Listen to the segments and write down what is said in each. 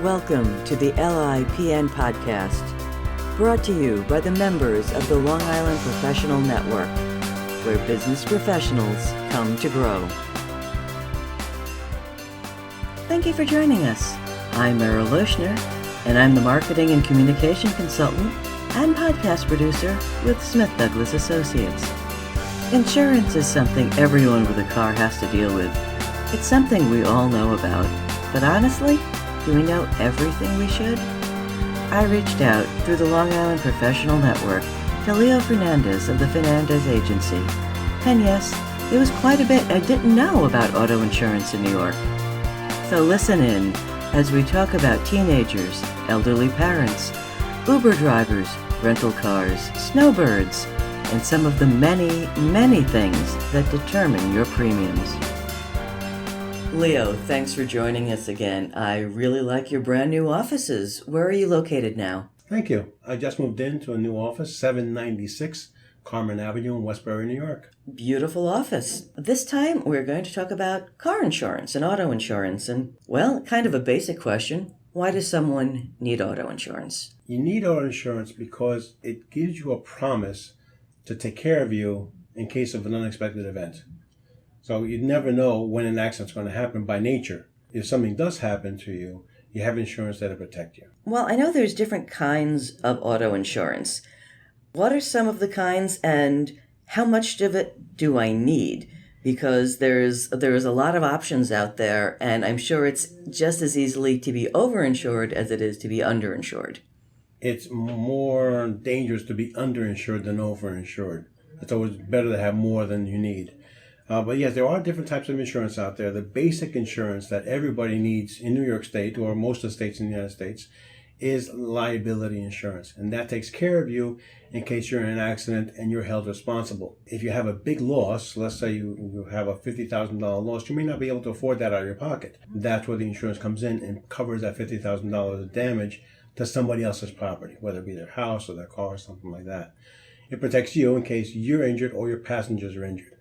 Welcome to the LIPN Podcast, brought to you by the members of the Long Island Professional Network, where business professionals come to grow. Thank you for joining us. I'm Meryl Loeshner, and I'm the Marketing and Communication Consultant and Podcast Producer with Smith Douglas Associates. Insurance is something everyone with a car has to deal with. It's something we all know about, but honestly, do we know everything we should? I reached out through the Long Island Professional Network to Leo Fernandez of the Fernandez Agency. And yes, there was quite a bit I didn't know about auto insurance in New York. So listen in as we talk about teenagers, elderly parents, Uber drivers, rental cars, snowbirds, and some of the many, many things that determine your premiums. Leo, thanks for joining us again. I really like your brand new offices. Where are you located now? Thank you. I just moved into a new office, 796 Carmen Avenue in Westbury, New York. Beautiful office. This time we're going to talk about car insurance and auto insurance. And, well, kind of a basic question. Why does someone need auto insurance? You need auto insurance because it gives you a promise to take care of you in case of an unexpected event. So you never know when an accident's going to happen by nature. If something does happen to you, you have insurance that'll protect you. Well, I know there's different kinds of auto insurance. What are some of the kinds and how much of it do I need? Because there's a lot of options out there, and I'm sure it's just as easily to be overinsured as it is to be underinsured. It's more dangerous to be underinsured than overinsured. It's always better to have more than you need. But yes, there are different types of insurance out there. The basic insurance that everybody needs in New York State, or most of the states in the United States, is liability insurance. And that takes care of you in case you're in an accident and you're held responsible. If you have a big loss, let's say you have a $50,000 loss, you may not be able to afford that out of your pocket. That's where the insurance comes in and covers that $50,000 of damage to somebody else's property, whether it be their house or their car or something like that. It protects you in case you're injured or your passengers are injured.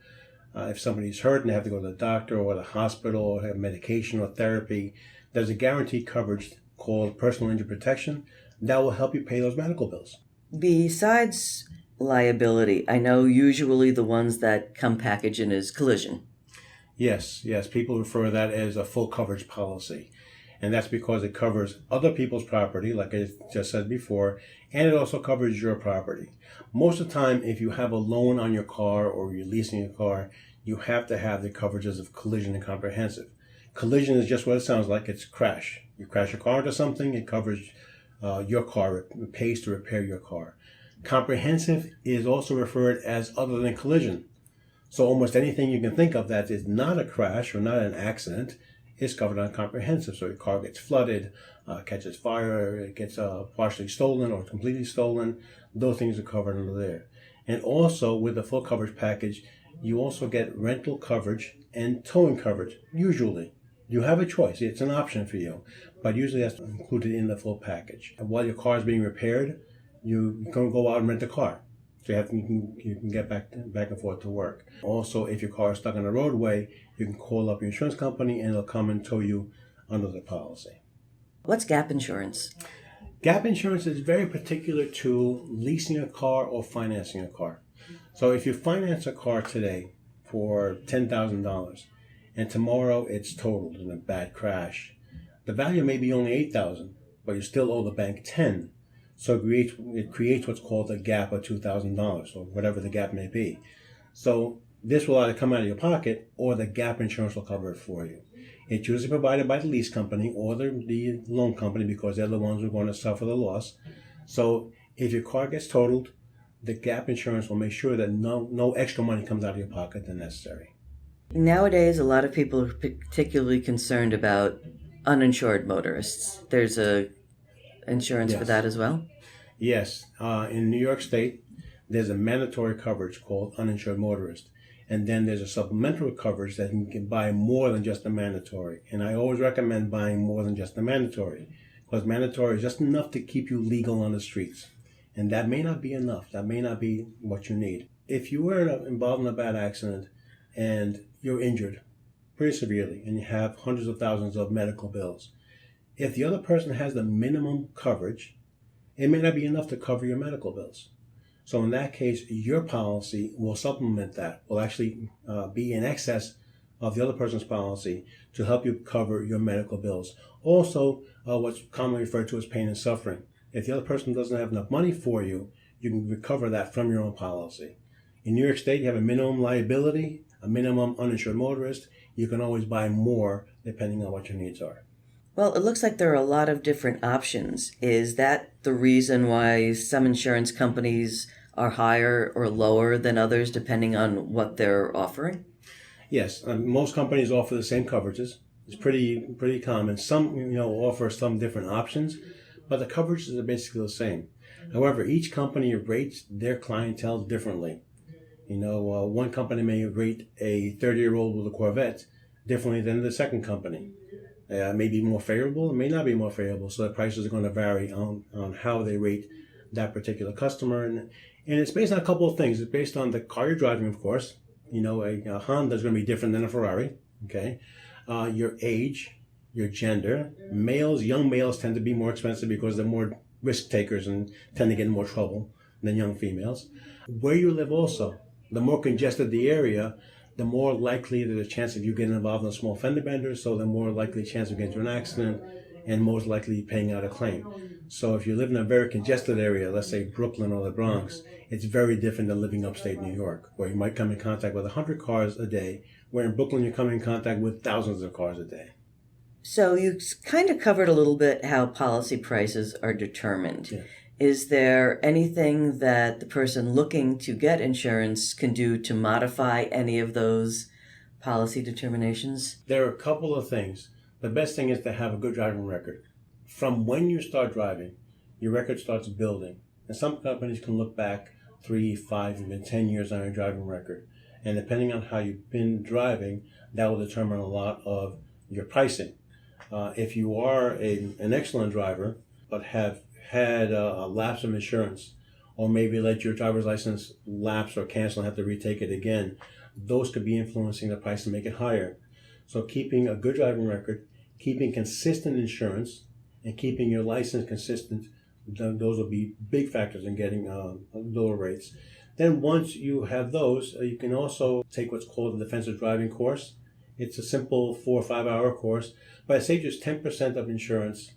If somebody's hurt and they have to go to the doctor or the hospital or have medication or therapy, there's a guaranteed coverage called personal injury protection that will help you pay those medical bills. Besides liability, I know usually the ones that come packaged in is collision. Yes. People refer to that as a full coverage policy. And that's because it covers other people's property, like I just said before, and it also covers your property. Most of the time, if you have a loan on your car or you're leasing a car, you have to have the coverages of collision and comprehensive. Collision is just what it sounds like. It's crash. You crash your car into something, it covers your car. It pays to repair your car. Comprehensive is also referred as other than collision. So almost anything you can think of that is not a crash or not an accident is covered on comprehensive. So your car gets flooded, catches fire, it gets partially stolen or completely stolen. Those things are covered under there. And also with the full coverage package, you also get rental coverage and towing coverage. Usually, you have a choice. It's an option for you, but usually that's included in the full package. And while your car is being repaired, you can go out and rent a car. So you can get back and forth to work. Also, if your car is stuck on the roadway, you can call up your insurance company and they'll come and tow you under the policy. What's gap insurance? Gap insurance is very particular to leasing a car or financing a car. So if you finance a car today for $10,000 and tomorrow it's totaled in a bad crash, the value may be only $8,000, but you still owe the bank $10,000. So it creates what's called a gap of $2,000 or whatever the gap may be. So this will either come out of your pocket or the gap insurance will cover it for you. It's usually provided by the lease company or the loan company because they're the ones who are going to suffer the loss. So if your car gets totaled, the gap insurance will make sure that no extra money comes out of your pocket than necessary. Nowadays, a lot of people are particularly concerned about uninsured motorists. There's a insurance for that as well? Yes. In New York State, there's a mandatory coverage called Uninsured Motorist. And then there's a supplemental coverage that you can buy more than just the mandatory. And I always recommend buying more than just the mandatory, because mandatory is just enough to keep you legal on the streets. And that may not be enough. That may not be what you need. If you were involved in a bad accident and you're injured pretty severely and you have hundreds of thousands of medical bills, If the other person has the minimum coverage, it may not be enough to cover your medical bills. So in that case, your policy will supplement that, will actually be in excess of the other person's policy to help you cover your medical bills. Also, what's commonly referred to as pain and suffering. If the other person doesn't have enough money for you, you can recover that from your own policy. In New York State, you have a minimum liability, a minimum uninsured motorist. You can always buy more depending on what your needs are. Well, it looks like there are a lot of different options. Is that the reason why some insurance companies are higher or lower than others depending on what they're offering? Yes, most companies offer the same coverages. It's pretty common. Some offer some different options, but the coverages are basically the same. However, each company rates their clientele differently. One company may rate a 30-year-old with a Corvette differently than the second company. It may be more favorable, it may not be more favorable, so the prices are going to vary on how they rate that particular customer. And it's based on a couple of things. It's based on the car you're driving, of course. A Honda is going to be different than a Ferrari, okay? Your age, your gender. Young males tend to be more expensive because they're more risk takers and tend to get in more trouble than young females. Where you live also. The more congested the area, the more likely there's a chance of you getting involved in a small fender bender, so the more likely chance of getting into an accident and most likely paying out a claim. So if you live in a very congested area, let's say Brooklyn or the Bronx, it's very different than living upstate New York, where you might come in contact with 100 cars a day, where in Brooklyn you're coming in contact with thousands of cars a day. So you kind of covered a little bit how policy prices are determined. Yeah. Is there anything that the person looking to get insurance can do to modify any of those policy determinations? There are a couple of things. The best thing is to have a good driving record. From when you start driving, your record starts building. And some companies can look back 3, 5, even 10 years on your driving record. And depending on how you've been driving, that will determine a lot of your pricing. If you are an excellent driver, but have had a lapse of insurance, or maybe let your driver's license lapse or cancel and have to retake it again, those could be influencing the price to make it higher. So keeping a good driving record, keeping consistent insurance, and keeping your license consistent, those will be big factors in getting lower rates. Then once you have those, you can also take what's called a defensive driving course. It's a simple 4 or 5 hour course, but it saves you 10% of insurance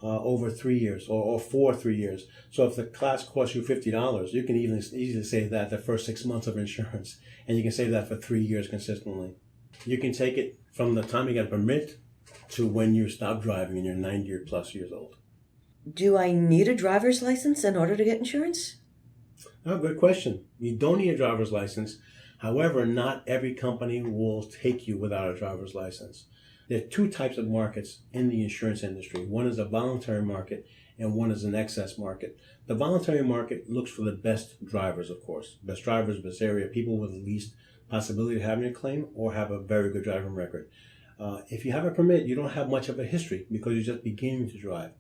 over 3 years or for 3 years. So if the class costs you $50, you can easily save that the first 6 months of insurance, and you can save that for 3 years consistently. You can take it from the time you get a permit to when you stop driving and you're 90 or plus years old. Do I need a driver's license in order to get insurance? Oh, good question. You don't need a driver's license. However, not every company will take you without a driver's license. There are two types of markets in the insurance industry. One is a voluntary market and one is an excess market. The voluntary market looks for the best drivers, of course. Best drivers, best area, people with the least possibility of having a claim or have a very good driving record. If you have a permit, you don't have much of a history because you're just beginning to drive.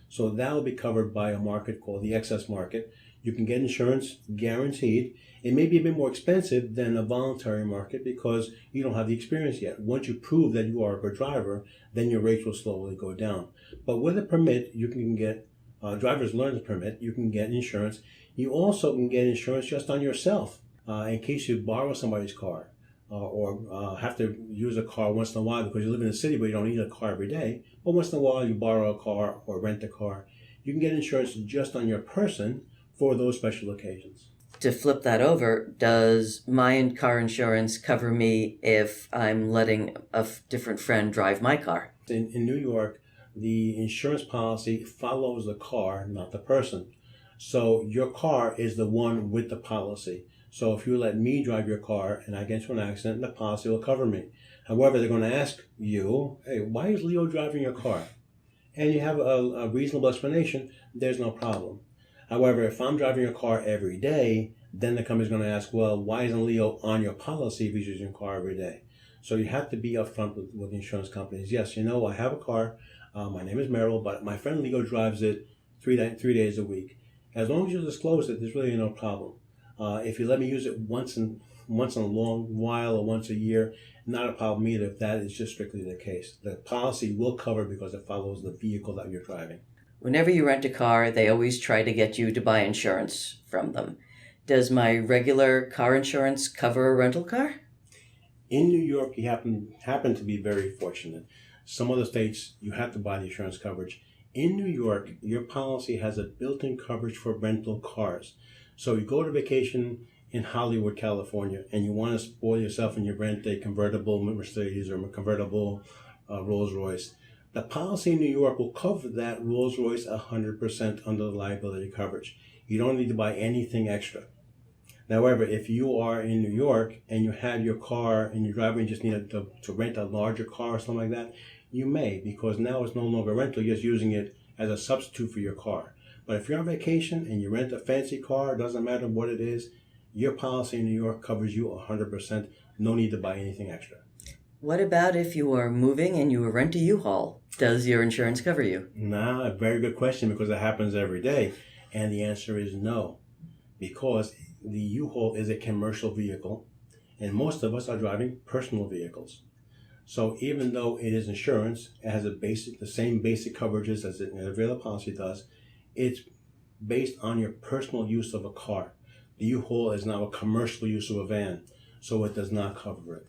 So that will be covered by a market called the excess market. You can get insurance guaranteed. It may be a bit more expensive than a voluntary market because you don't have the experience yet. Once you prove that you are a good driver, then your rates will slowly go down. But with a permit, you can get driver's learner's permit. You can get insurance. You also can get insurance just on yourself in case you borrow somebody's car or have to use a car once in a while because you live in a city where you don't need a car every day. But once in a while, you borrow a car or rent a car. You can get insurance just on your person for those special occasions. To flip that over, does Mayon car insurance cover me if I'm letting a different friend drive my car? In New York, the insurance policy follows the car, not the person. So your car is the one with the policy. So if you let me drive your car and I get into an accident, the policy will cover me. However, they're going to ask you, hey, why is Leo driving your car? And you have a reasonable explanation, there's no problem. However, if I'm driving your car every day, then the company's going to ask, well, why isn't Leo on your policy if he's using your car every day? So you have to be upfront with insurance companies. Yes, I have a car. My name is Merrill, but my friend Leo drives it three days a week. As long as you disclose it, there's really no problem. If you let me use it once in a long while or once a year, not a problem either if that is just strictly the case. The policy will cover because it follows the vehicle that you're driving. Whenever you rent a car, they always try to get you to buy insurance from them. Does my regular car insurance cover a rental car? In New York, you happen to be very fortunate. Some other states, you have to buy the insurance coverage. In New York, your policy has a built-in coverage for rental cars. So you go to vacation in Hollywood, California, and you want to spoil yourself and you rent a convertible Mercedes or a convertible Rolls Royce. The policy in New York will cover that Rolls Royce 100% under the liability coverage. You don't need to buy anything extra. However, if you are in New York and you have your car and you're driving and just need to rent a larger car or something like that, you may, because now it's no longer rental, you're just using it as a substitute for your car. But if you're on vacation and you rent a fancy car, it doesn't matter what it is, your policy in New York covers you 100%. No need to buy anything extra. What about if you are moving and you rent a U-Haul? Does your insurance cover you? Nah, a very good question because it happens every day. And the answer is no. Because the U-Haul is a commercial vehicle and most of us are driving personal vehicles. So even though it is insurance, it has the same basic coverages as every other policy does, it's based on your personal use of a car. The U-Haul is now a commercial use of a van, so it does not cover it.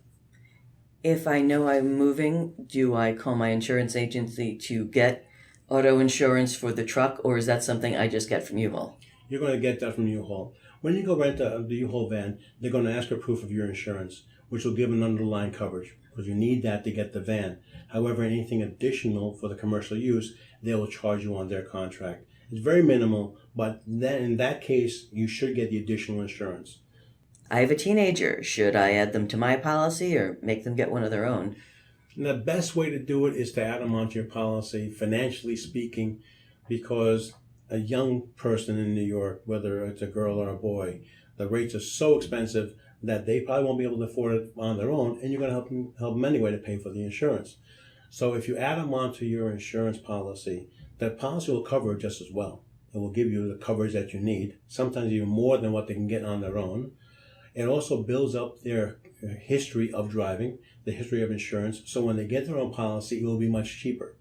If I know I'm moving, do I call my insurance agency to get auto insurance for the truck, or is that something I just get from U-Haul? You're going to get that from U-Haul. When you go rent the U-Haul van, they're going to ask for proof of your insurance, which will give an underlying coverage, because you need that to get the van. However, anything additional for the commercial use, they will charge you on their contract. It's very minimal, but then in that case, you should get the additional insurance. I have a teenager. Should I add them to my policy or make them get one of their own? And the best way to do it is to add them onto your policy, financially speaking, because a young person in New York, whether it's a girl or a boy, the rates are so expensive that they probably won't be able to afford it on their own, and you're going to help them anyway to pay for the insurance. So if you add them onto your insurance policy, that policy will cover it just as well. It will give you the coverage that you need, sometimes even more than what they can get on their own. It also builds up their history of driving, the history of insurance, so when they get their own policy, it will be much cheaper.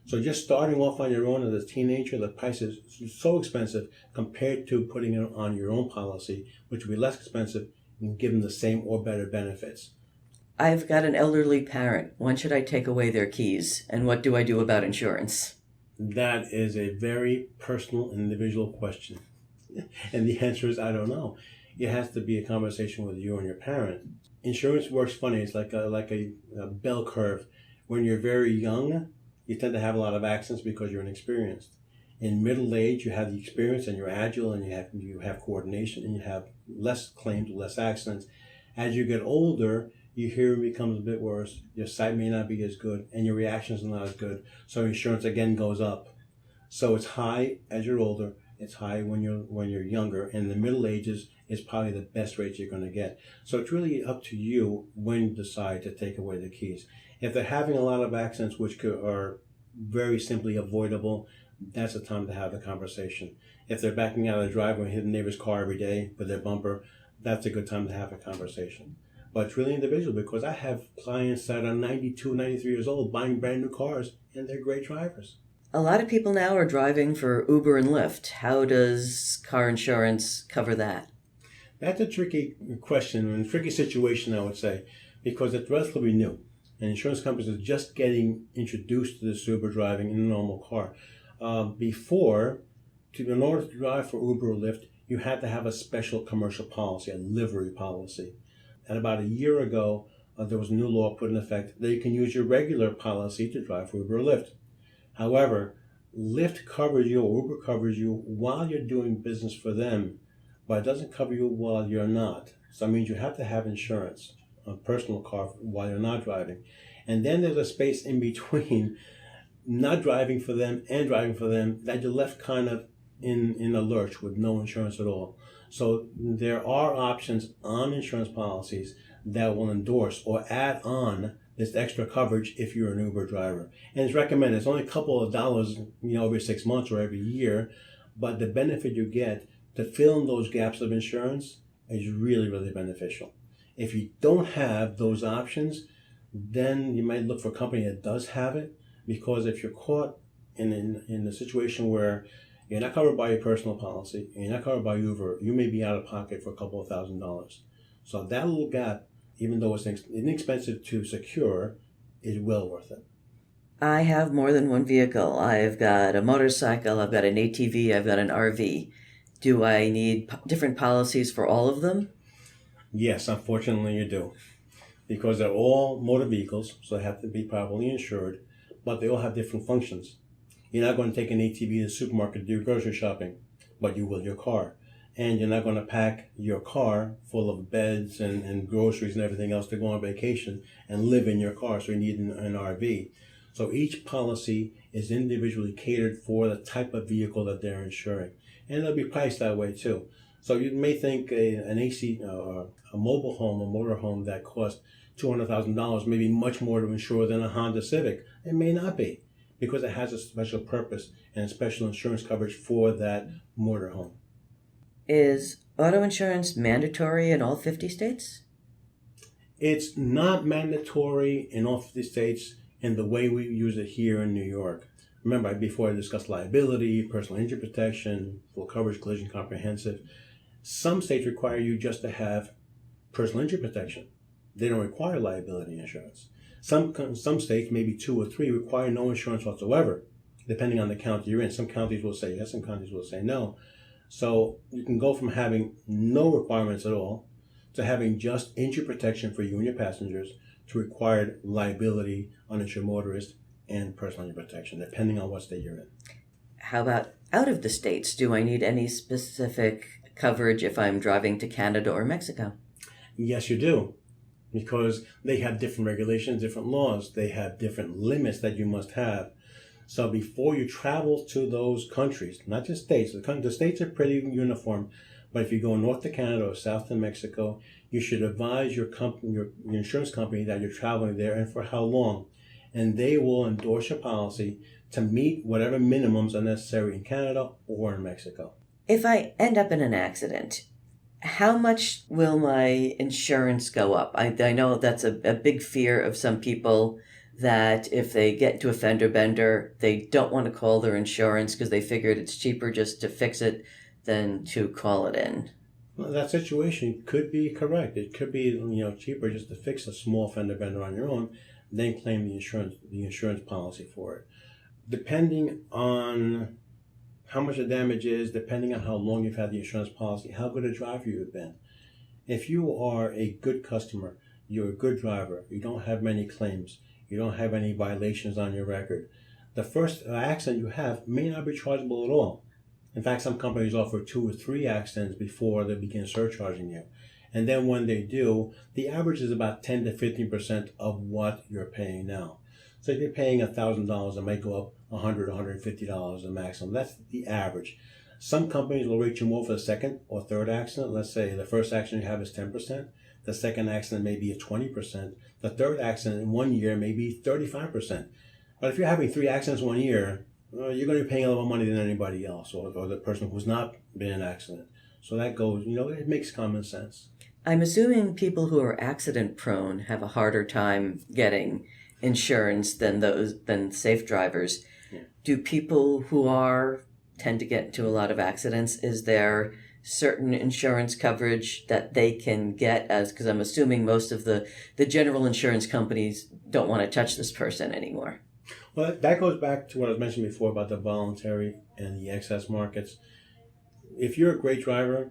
So just starting off on your own as a teenager, the price is so expensive compared to putting it on your own policy, which will be less expensive and give them the same or better benefits. I've got an elderly parent. When should I take away their keys? And what do I do about insurance? That is a very personal and individual question. And the answer is, I don't know. It has to be a conversation with you and your parent. Insurance works funny. It's like a bell curve. When you're very young, you tend to have a lot of accidents because you're inexperienced. In middle age, you have the experience and you're agile and you have coordination and you have less claims, less accidents. As you get older, your hearing becomes a bit worse, your sight may not be as good, and your reactions are not as good. So insurance again goes up. So it's high as you're older, it's high when you're younger, and in the middle ages is probably the best rate you're going to get. So it's really up to you when you decide to take away the keys. If they're having a lot of accidents which are very simply avoidable, that's the time to have the conversation. If they're backing out of the driveway and hitting the neighbor's car every day with their bumper, that's a good time to have a conversation. But it's really individual because I have clients that are 92, 93 years old buying brand new cars and they're great drivers. A lot of people now are driving for Uber and Lyft. How does car insurance cover that? That's a tricky question and a tricky situation, I would say, because it's relatively new. And insurance companies are just getting introduced to this Uber driving in a normal car. In order to drive for Uber or Lyft, you had to have a special commercial policy, a livery policy. And about a year ago, there was a new law put in effect that you can use your regular policy to drive for Uber or Lyft. However, Lyft covers you or Uber covers you while you're doing business for them, but it doesn't cover you while you're not. So that means you have to have insurance, a personal car, while you're not driving. And then there's a space in between not driving for them and driving for them that you're left kind of in a lurch with no insurance at all. So there are options on insurance policies that will endorse or add on this extra coverage if you're an Uber driver. And it's recommended. It's only a couple of dollars, every 6 months or every year, but the benefit you get to fill in those gaps of insurance is really, really beneficial. If you don't have those options, then you might look for a company that does have it, because if you're caught in a situation where you're not covered by your personal policy, and you're not covered by Uber, you may be out of pocket for a couple of $1,000s. So that little gap, even though it's inexpensive to secure, is well worth it. I have more than one vehicle. I've got a motorcycle, I've got an ATV, I've got an RV. Do I need different policies for all of them? Yes, unfortunately you do. Because they're all motor vehicles, so they have to be properly insured, but they all have different functions. You're not going to take an ATV to the supermarket to do grocery shopping, but you will your car. And you're not going to pack your car full of beds and groceries and everything else to go on vacation and live in your car, so you need an RV. So each policy is individually catered for the type of vehicle that they're insuring. And they'll be priced that way too. So you may think an AC, a mobile home, a motor home that costs $200,000 may be much more to insure than a Honda Civic. It may not be, because it has a special purpose and special insurance coverage for that motor home. Is auto insurance mandatory in all 50 states? It's not mandatory in all 50 states in the way we use it here in New York. Remember, before I discussed liability, personal injury protection, full coverage, collision, comprehensive. Some states require you just to have personal injury protection. They don't require liability insurance. Some states, maybe 2 or 3, require no insurance whatsoever, depending on the county you're in. Some counties will say yes, some counties will say no. So you can go from having no requirements at all to having just injury protection for you and your passengers to required liability, uninsured motorist, and personal injury protection, depending on what state you're in. How about out of the states? Do I need any specific coverage if I'm driving to Canada or Mexico? Yes, you do, because they have different regulations, different laws. They have different limits that you must have. So before you travel to those countries, not just states, the states are pretty uniform, but if you go north to Canada or south to Mexico, you should advise your insurance company that you're traveling there and for how long. And they will endorse your policy to meet whatever minimums are necessary in Canada or in Mexico. If I end up in an accident, how much will my insurance go up? I know that's a big fear of some people, that if they get into a fender bender, they don't want to call their insurance because they figured it's cheaper just to fix it than to call it in. Well, that situation could be correct. It could be cheaper just to fix a small fender bender on your own, then claim the insurance policy for it. Depending on how much the damage is, depending on how long you've had the insurance policy, how good a driver you've been. If you are a good customer, you're a good driver, you don't have many claims, you don't have any violations on your record, the first accident you have may not be chargeable at all. In fact, some companies offer 2 or 3 accidents before they begin surcharging you. And then when they do, the average is about 10 to 15% of what you're paying now. So if you're paying $1,000, it might go up $100, $150 the maximum. That's the average. Some companies will rate you more for the second or third accident. Let's say the first accident you have is 10%. The second accident may be at 20%. The third accident in 1 year may be 35%. But if you're having 3 accidents 1 year, you're going to be paying a lot more money than anybody else, or the person who's not been in an accident. So that goes, it makes common sense. I'm assuming people who are accident prone have a harder time getting insurance than safe drivers. Yeah. Do people who tend to get into a lot of accidents, is there certain insurance coverage that they can get, because I'm assuming most of the general insurance companies don't want to touch this person anymore? Well, that goes back to what I was mentioning before about the voluntary and the excess markets. If you're a great driver,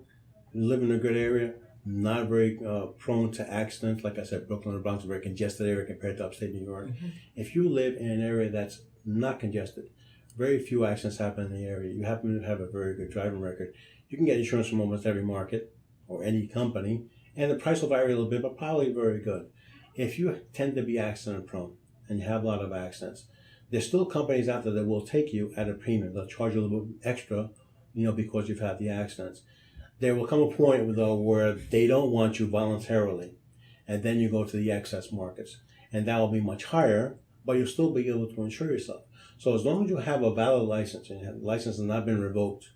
you live in a good area, not very prone to accidents, like I said, Brooklyn or Bronx is a very congested area compared to upstate New York. Mm-hmm. If you live in an area that's not congested, very few accidents happen in the area, you happen to have a very good driving record, you can get insurance from almost every market or any company, and the price will vary a little bit, but probably very good. If you tend to be accident prone and you have a lot of accidents, there's still companies out there that will take you at a premium. They'll charge you a little bit extra, because you've had the accidents. There will come a point, though, where they don't want you voluntarily, and then you go to the excess markets, and that will be much higher, but you'll still be able to insure yourself. So as long as you have a valid license, and your license has not been revoked,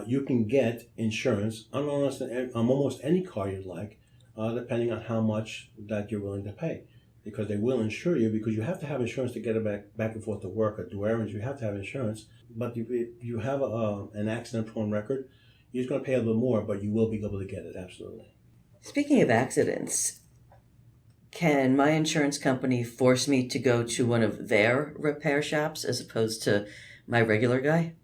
you can get insurance on almost any car you'd like, depending on how much that you're willing to pay. Because they will insure you, because you have to have insurance to get it back and forth to work or do errands. You have to have insurance. But if you have an accident-prone record, you're just going to pay a little more, but you will be able to get it, absolutely. Speaking of accidents, can my insurance company force me to go to one of their repair shops as opposed to my regular guy?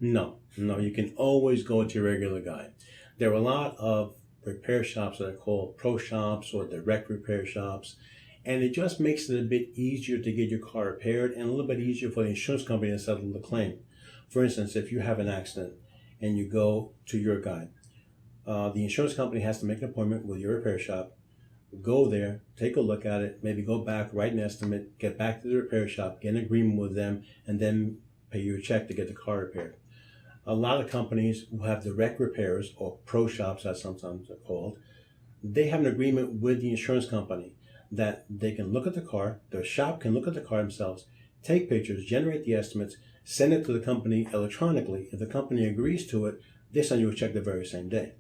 No, you can always go to your regular guy. There are a lot of repair shops that are called pro shops or direct repair shops, and it just makes it a bit easier to get your car repaired and a little bit easier for the insurance company to settle the claim. For instance, if you have an accident and you go to your guy, the insurance company has to make an appointment with your repair shop, go there, take a look at it, maybe go back, write an estimate, get back to the repair shop, get an agreement with them, and then pay you a check to get the car repaired. A lot of companies who have direct repairs, or pro shops as sometimes they're called, they have an agreement with the insurance company that they can look at the car, their shop can look at the car themselves, take pictures, generate the estimates, send it to the company electronically. If the company agrees to it, they send you a check the very same day.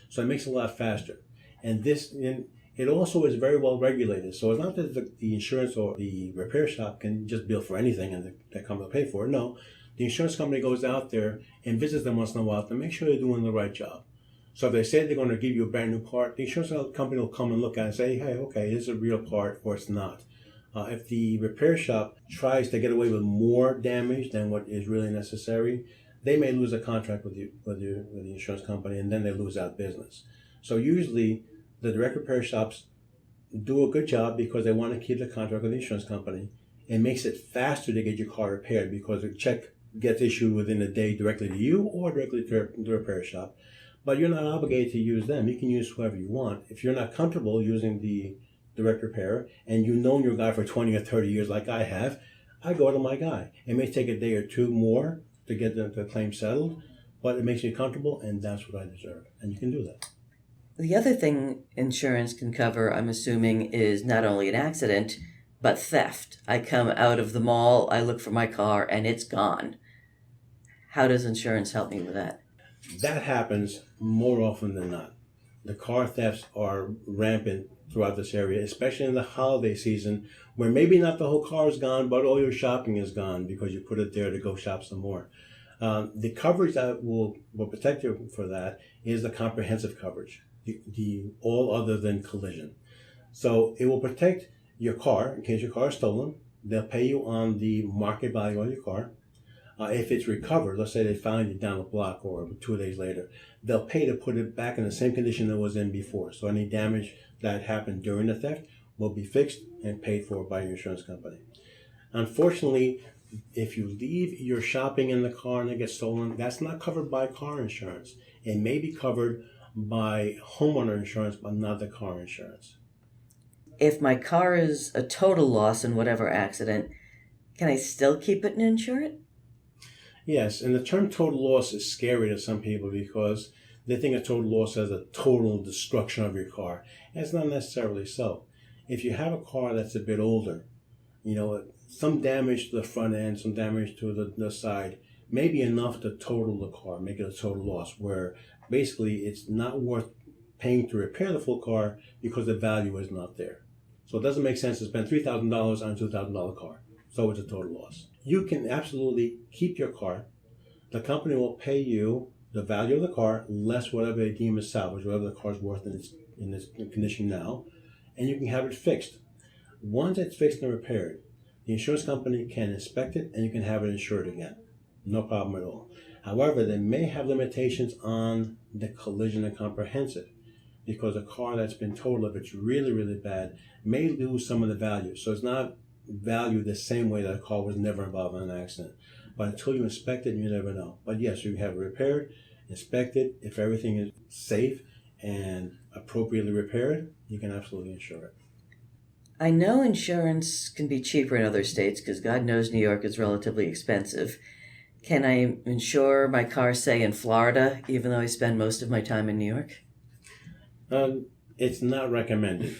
So it makes it a lot faster. And it also is very well regulated. So it's not that the insurance or the repair shop can just bill for anything and the company will pay for it. No, the insurance company goes out there and visits them once in a while to make sure they're doing the right job. So if they say they're going to give you a brand new part, the insurance company will come and look at it and say, hey, okay, it's a real part or it's not. If the repair shop tries to get away with more damage than what is really necessary, they may lose a contract with the insurance company, and then they lose out business. So usually the direct repair shops do a good job because they want to keep the contract with the insurance company. It makes it faster to get your car repaired because the check gets issued within a day directly to you or directly to the repair shop. But you're not obligated to use them. You can use whoever you want. If you're not comfortable using the direct repairer and you've known your guy for 20 or 30 years like I have, I go to my guy. It may take a day or two more to get the claim settled, but it makes me comfortable, and that's what I deserve. And you can do that. The other thing insurance can cover, I'm assuming, is not only an accident, but theft. I come out of the mall, I look for my car, and it's gone. How does insurance help me with that? That happens more often than not. The car thefts are rampant throughout this area, especially in the holiday season, where maybe not the whole car is gone, but all your shopping is gone because you put it there to go shop some more. The coverage that will protect you for that is the comprehensive coverage, the all other than collision. So it will protect your car in case your car is stolen. They'll pay you on the market value of your car. If it's recovered, let's say they found it down the block or 2 days later, they'll pay to put it back in the same condition it was in before. So any damage that happened during the theft will be fixed and paid for by your insurance company. Unfortunately, if you leave your shopping in the car and it gets stolen, that's not covered by car insurance. It may be covered by homeowner insurance, but not the car insurance. If my car is a total loss in whatever accident, can I still keep it and insure it? Yes, and the term total loss is scary to some people because they think of total loss as a total destruction of your car. And it's not necessarily so. If you have a car that's a bit older, some damage to the front end, some damage to the side, may be enough to total the car, make it a total loss, where basically it's not worth paying to repair the full car because the value is not there. So it doesn't make sense to spend $3,000 on a $2,000 car. So it's a total loss. You can absolutely keep your car. The company will pay you the value of the car less whatever they deem as salvage, whatever the car's worth in its condition now, and you can have it fixed. Once it's fixed and repaired, the insurance company can inspect it and you can have it insured again. No problem at all. However, they may have limitations on the collision and comprehensive because a car that's been totaled, if it's really, really bad, may lose some of the value. So it's not valued the same way that a car was never involved in an accident. But until you inspect it, you never know. But yes, you have it repaired, inspect it. If everything is safe and appropriately repaired, you can absolutely insure it. I know insurance can be cheaper in other states because God knows New York is relatively expensive. Can I insure my car, say, in Florida, even though I spend most of my time in New York? It's not recommended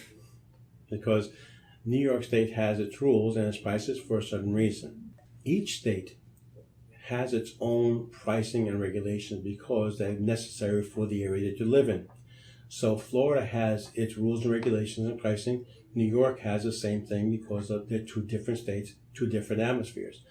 because New York State has its rules and its prices for a certain reason. Each state has its own pricing and regulations because they're necessary for the area that you live in. So Florida has its rules and regulations and pricing. New York has the same thing because they're two different states, two different atmospheres.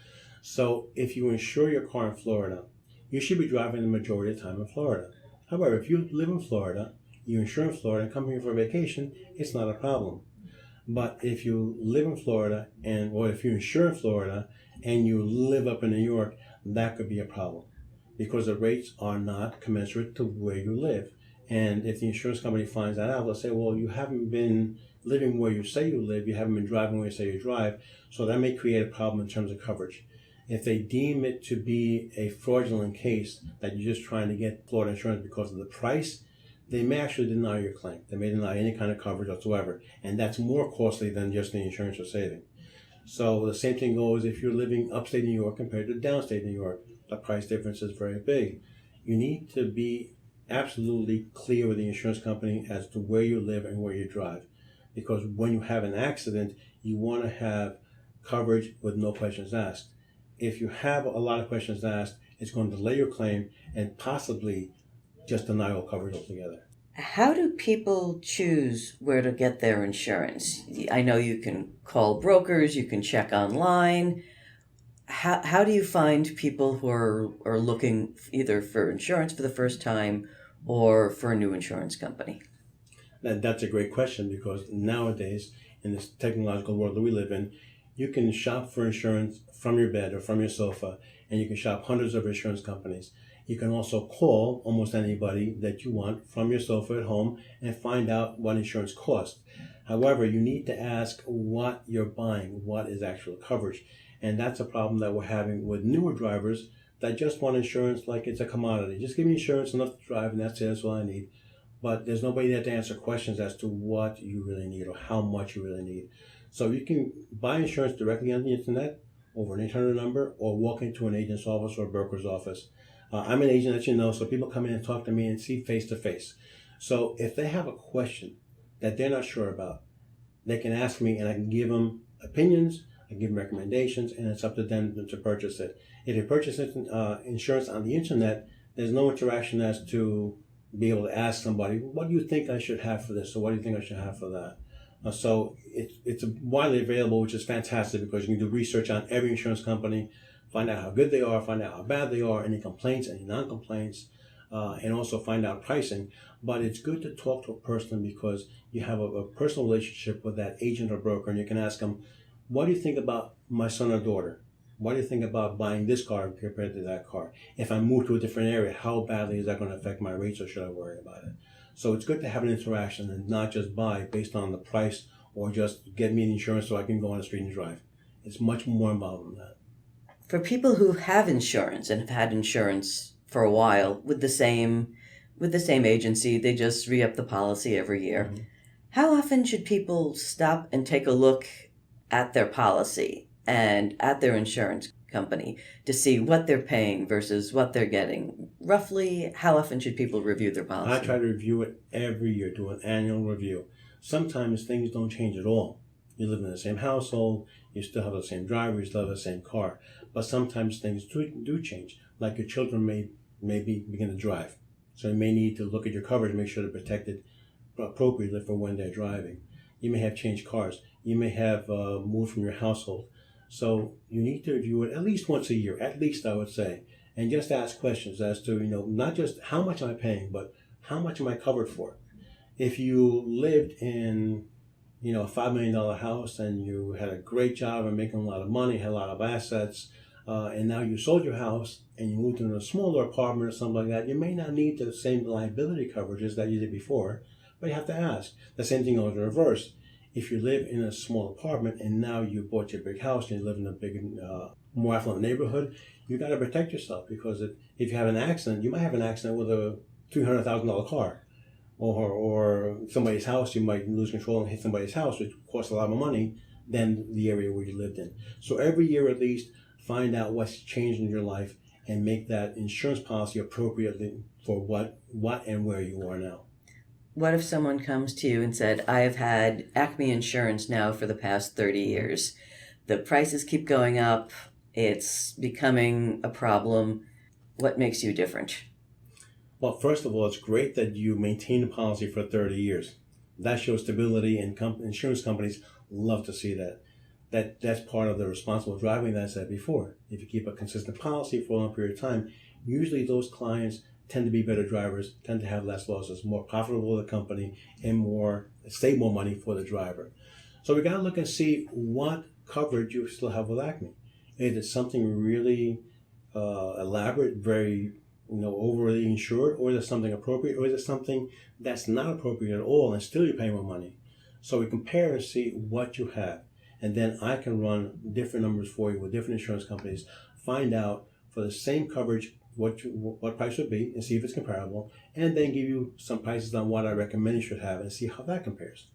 So if you insure your car in Florida, you should be driving the majority of the time in Florida. However, if you live in Florida, you insure in Florida and come here for a vacation, it's not a problem. But if you live in Florida or if you insure in Florida and you live up in New York, that could be a problem because the rates are not commensurate to where you live. And if the insurance company finds that out, they'll say, well, you haven't been living where you say you live, you haven't been driving where you say you drive, so that may create a problem in terms of coverage. If they deem it to be a fraudulent case that you're just trying to get Florida insurance because of the price, they may actually deny your claim. They may deny any kind of coverage whatsoever, and that's more costly than just the insurance you're saving. So the same thing goes if you're living upstate New York compared to downstate New York. The price difference is very big. You need to be absolutely clear with the insurance company as to where you live and where you drive. Because when you have an accident, you want to have coverage with no questions asked. If you have a lot of questions asked, it's going to delay your claim and possibly just deny all coverage altogether. How do people choose where to get their insurance? I know you can call brokers, you can check online. How do you find people who are looking either for insurance for the first time or for a new insurance company? That's a great question because nowadays, in this technological world that we live in, you can shop for insurance from your bed or from your sofa, and you can shop hundreds of insurance companies. You can also call almost anybody that you want from your sofa at home and find out what insurance costs. However, you need to ask what you're buying, what is actual coverage. And that's a problem that we're having with newer drivers that just want insurance like it's a commodity. Just give me insurance enough to drive and that's it, that's all I need. But there's nobody there to answer questions as to what you really need or how much you really need. So you can buy insurance directly on the internet over an 800 number or walk into an agent's office or a broker's office. I'm an agent, as you know, so people come in and talk to me and see face to face. So if they have a question that they're not sure about, they can ask me and I can give them opinions, I give them recommendations, and it's up to them to purchase it. If you purchase insurance on the internet, there's no interaction as to be able to ask somebody, what do you think I should have for this, or what do you think I should have for that? So it's widely available, which is fantastic because you can do research on every insurance company, find out how good they are, find out how bad they are, any complaints, any non-complaints, and also find out pricing. But it's good to talk to a person because you have a personal relationship with that agent or broker, and you can ask them, what do you think about my son or daughter? What do you think about buying this car compared to that car? If I move to a different area, how badly is that going to affect my rates, or should I worry about it? So it's good to have an interaction and not just buy based on the price or just get me the insurance so I can go on the street and drive. It's much more involved than that. For people who have insurance and have had insurance for a while with the same agency, they just re-up the policy every year. Mm-hmm. How often should people stop and take a look at their policy and at their insurance company to see what they're paying versus what they're getting? Roughly, how often should people review their policy? I try to review it every year, do an annual review. Sometimes things don't change at all. You live in the same household, you still have the same driver, you still have the same car. But sometimes things do change. Like your children may begin to drive. So you may need to look at your coverage, make sure they're protected appropriately for when they're driving. You may have changed cars. You may have moved from your household. So you need to review it at least once a year, at least I would say. And just ask questions as to, not just how much am I paying, but how much am I covered for? If you lived in a $5 million house and you had a great job and making a lot of money, had a lot of assets, and now you sold your house and you moved into a smaller apartment or something like that, you may not need the same liability coverages that you did before, but you have to ask. The same thing goes in reverse. If you live in a small apartment and now you bought your big house and you live in a big, more affluent neighborhood, you got to protect yourself because if you have an accident, you might have an accident with a $300,000 car. Or somebody's house, you might lose control and hit somebody's house, which costs a lot more money than the area where you lived in. So every year at least, find out what's changed in your life and make that insurance policy appropriately for what and where you are now. What if someone comes to you and said, I have had Acme insurance now for the past 30 years. The prices keep going up. it's becoming a problem. What makes you different? Well, first of all, it's great that you maintain the policy for 30 years. That shows stability, and insurance companies love to see that. That's part of the responsible driving that I said before. If you keep a consistent policy for a long period of time, usually those clients tend to be better drivers, tend to have less losses, more profitable to the company, and save more money for the driver. So we got to look and see what coverage you still have with Acme. Is it something really elaborate, very overly insured, or is it something appropriate, or is it something that's not appropriate at all and still you're paying more money? So we compare and see what you have, and then I can run different numbers for you with different insurance companies, find out for the same coverage what price would be and see if it's comparable, and then give you some prices on what I recommend you should have and see how that compares.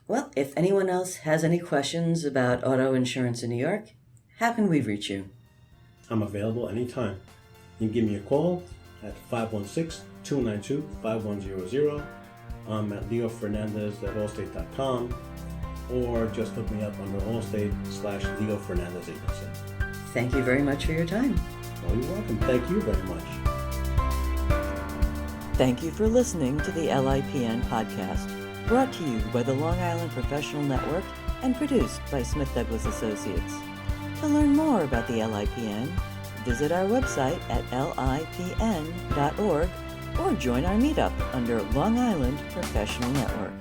Well, if anyone else has any questions about auto insurance in New York, how can we reach you? I'm available anytime. You can give me a call at 516-292-5100. I'm at Leo Fernandez at allstate.com, or just look me up under Allstate/Leo Fernandez Agency. Thank you very much for your time. Oh, you're welcome. Thank you very much. Thank you for listening to the LIPN Podcast, brought to you by the Long Island Professional Network and produced by Smith Douglas Associates. To learn more about the LIPN, visit our website at lipn.org or join our meetup under Long Island Professional Network.